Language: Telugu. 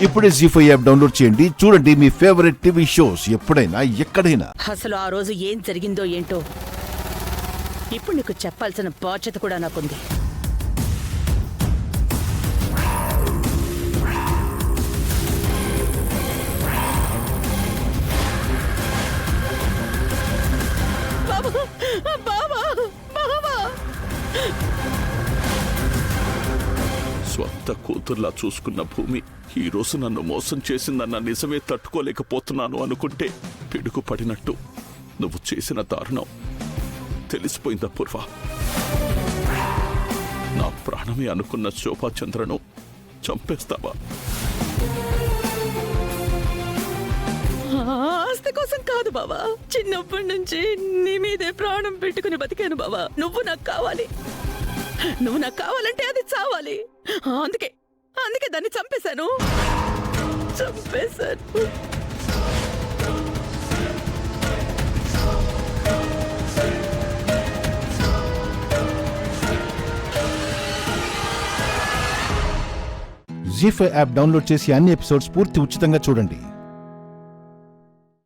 ఇప్పుడే జీ5 యాప్ డౌన్లోడ్ చేయండి. చూడండి మీ ఫేవరెట్ టీవీ షోస్ ఎప్పుడైనా ఎక్కడైనా. అసలు ఆ రోజు ఏం జరిగిందో ఏంటో ఇప్పుడు నీకు చెప్పాల్సిన బాధ్యత కూడా నాకుంది. స్వంత కూతుర్లా చూసుకున్న భూమి ఈ రోజు నన్ను మోసం చేసిందన్న నిజమే తట్టుకోలేకపోతున్నాను అనుకుంటే పిడుగు పడినట్టు నువ్వు చేసిన దారుణం తెలిసిపోయిందా పూర్వ? నా ప్రాణమే అనుకున్న శోభాచంద్రను చంపేస్తావా? ఆస్తి కోసం కాదు బావా, చిన్నప్పటి నుంచి నీ మీదే ప్రాణం పెట్టుకుని బతికాను బావా. నువ్వు నాకు కావాలంటే అది చావాలి. అందుకే దాన్ని చంపేశాను. జీ5 యాప్ డౌన్లోడ్ చేసి అన్ని ఎపిసోడ్స్ పూర్తి ఉచితంగా చూడండి.